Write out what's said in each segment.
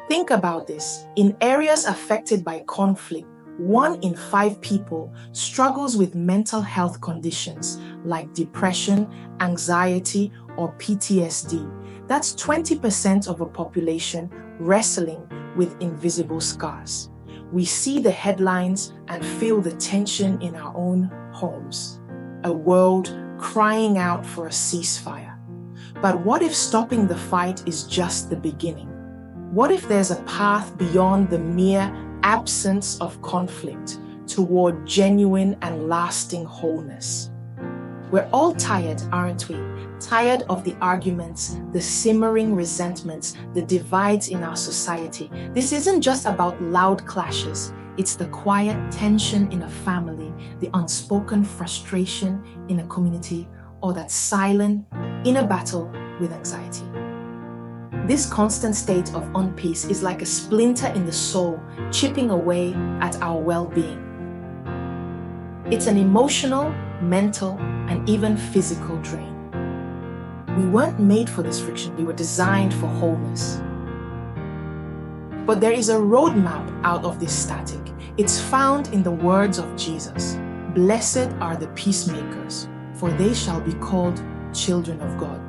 Think about this. In areas affected by conflict, 1 in 5 people struggles with mental health conditions like depression, anxiety, or PTSD. That's 20% of a population wrestling with invisible scars. We see the headlines and feel the tension in our own homes. A world crying out for a ceasefire. But what if stopping the fight is just the beginning? What if there's a path beyond the mere absence of conflict toward genuine and lasting wholeness? We're all tired, aren't we? Tired of the arguments, the simmering resentments, the divides in our society. This isn't just about loud clashes. It's the quiet tension in a family, the unspoken frustration in a community, or that silent inner battle with anxiety. This constant state of unpeace is like a splinter in the soul, chipping away at our well-being. It's an emotional, mental, and even physical drain. We weren't made for this friction. We were designed for wholeness. But there is a roadmap out of this static. It's found in the words of Jesus. Blessed are the peacemakers, for they shall be called children of God.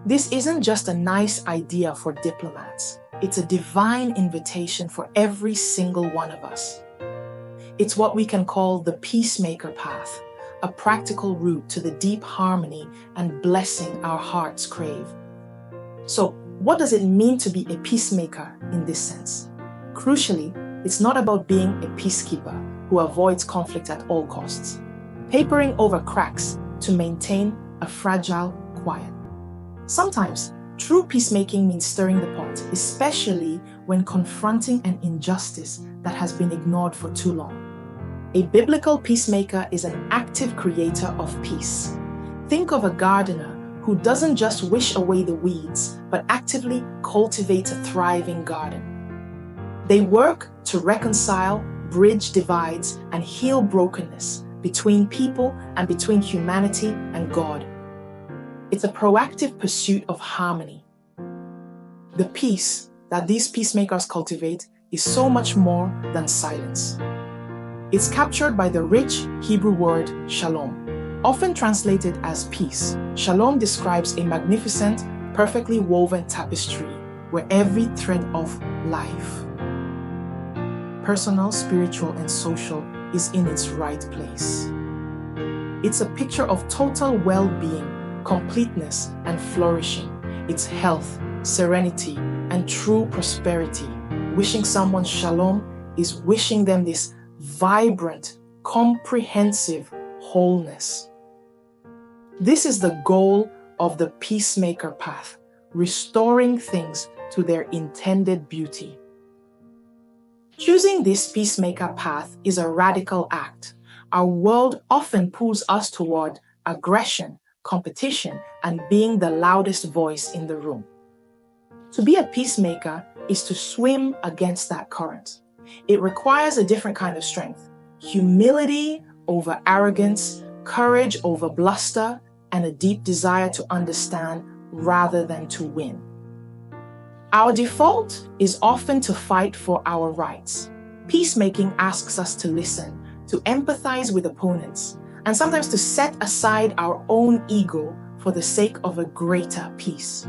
This isn't just a nice idea for diplomats. It's a divine invitation for every single one of us. It's what we can call the peacemaker path, a practical route to the deep harmony and blessing our hearts crave. So, what does it mean to be a peacemaker in this sense? Crucially, it's not about being a peacekeeper who avoids conflict at all costs, papering over cracks to maintain a fragile quiet. Sometimes, true peacemaking means stirring the pot, especially when confronting an injustice that has been ignored for too long. A biblical peacemaker is an active creator of peace. Think of a gardener who doesn't just wish away the weeds, but actively cultivates a thriving garden. They work to reconcile, bridge divides, and heal brokenness between people and between humanity and God. It's a proactive pursuit of harmony. The peace that these peacemakers cultivate is so much more than silence. It's captured by the rich Hebrew word shalom, often translated as peace. Shalom describes a magnificent, perfectly woven tapestry where every thread of life, personal, spiritual, and social, is in its right place. It's a picture of total well-being, completeness, and flourishing. It's health, serenity, and true prosperity. Wishing someone shalom is wishing them this vibrant, comprehensive wholeness. This is the goal of the peacemaker path, restoring things to their intended beauty. Choosing this peacemaker path is a radical act. Our world often pulls us toward aggression, competition, and being the loudest voice in the room. To be a peacemaker is to swim against that current. It requires a different kind of strength: humility over arrogance, courage over bluster, and a deep desire to understand rather than to win. Our default is often to fight for our rights. Peacemaking asks us to listen, to empathize with opponents, and sometimes to set aside our own ego for the sake of a greater peace.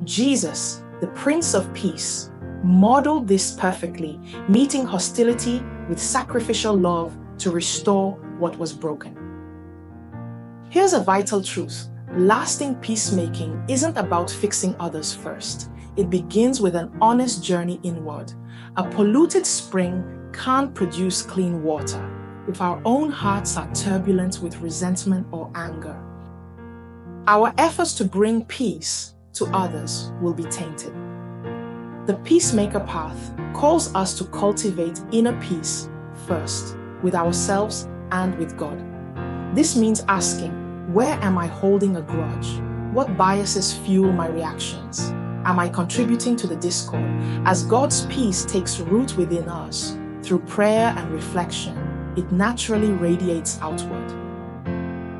Jesus, the Prince of Peace, modeled this perfectly, meeting hostility with sacrificial love to restore what was broken. Here's a vital truth. Lasting peacemaking isn't about fixing others first. It begins with an honest journey inward. A polluted spring can't produce clean water if our own hearts are turbulent with resentment or anger. Our efforts to bring peace to others will be tainted. The peacemaker path calls us to cultivate inner peace first, with ourselves and with God. This means asking, where am I holding a grudge? What biases fuel my reactions? Am I contributing to the discord? As God's peace takes root within us, through prayer and reflection, it naturally radiates outward.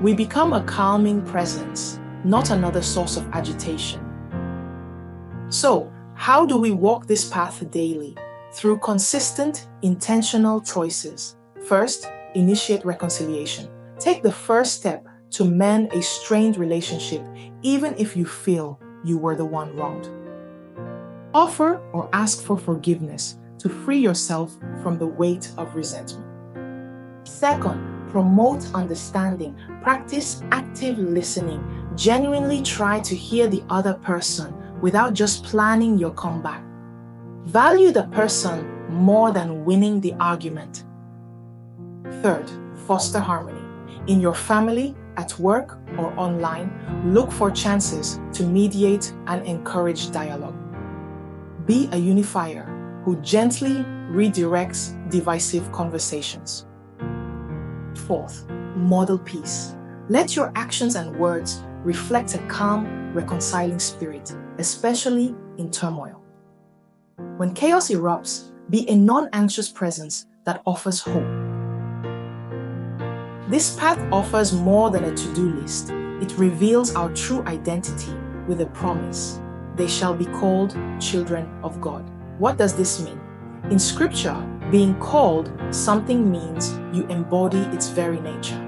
We become a calming presence, not another source of agitation. So, How do we walk this path daily? Through consistent, intentional choices. First, initiate reconciliation. Take the first step to mend a strained relationship, even if you feel you were the one wronged. Offer or ask for forgiveness to free yourself from the weight of resentment. Second, promote understanding. Practice active listening. Genuinely try to hear the other person without just planning your comeback. Value the person more than winning the argument. Third, foster harmony. In your family, at work, or online, look for chances to mediate and encourage dialogue. Be a unifier who gently redirects divisive conversations. Fourth, model peace. Let your actions and words reflect a calm, reconciling spirit, especially in turmoil. When chaos erupts, be a non-anxious presence that offers hope. This path offers more than a to-do list. It reveals our true identity with a promise. They shall be called children of God. What does this mean? In Scripture, being called something means you embody its very nature.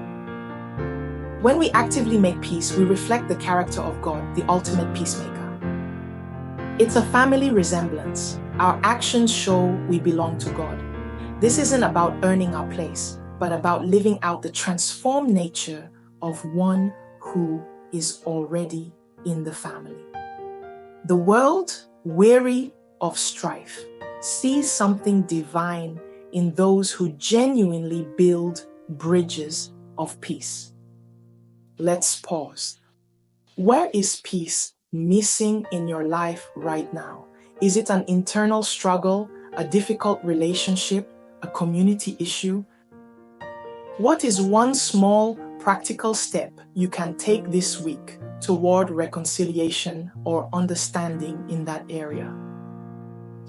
When we actively make peace, we reflect the character of God, the ultimate peacemaker. It's a family resemblance. Our actions show we belong to God. This isn't about earning our place, but about living out the transformed nature of one who is already in the family. The world, weary of strife, sees something divine in those who genuinely build bridges of peace. Let's pause. Where is peace missing in your life right now? Is it an internal struggle, a difficult relationship, a community issue? What is one small, practical step you can take this week toward reconciliation or understanding in that area?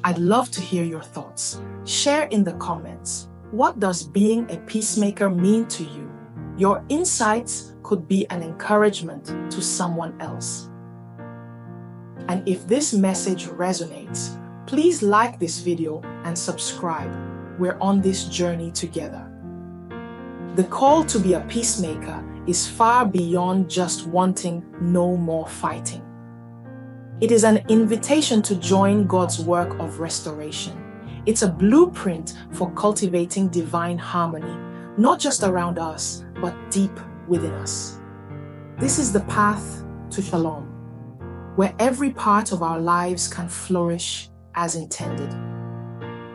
I'd love to hear your thoughts. Share in the comments. What does being a peacemaker mean to you? Your insights could be an encouragement to someone else. And if this message resonates, please like this video and subscribe. We're on this journey together. The call to be a peacemaker is far beyond just wanting no more fighting. It is an invitation to join God's work of restoration. It's a blueprint for cultivating divine harmony, not just around us, but deep within us. This is the path to Shalom, where every part of our lives can flourish as intended.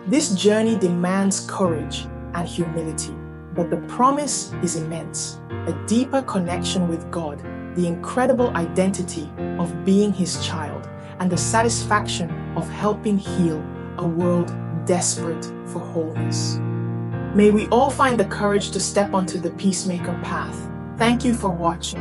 This journey demands courage and humility, but the promise is immense: a deeper connection with God, the incredible identity of being His child, and the satisfaction of helping heal a world desperate for wholeness. May we all find the courage to step onto the peacemaker path. Thank you for watching.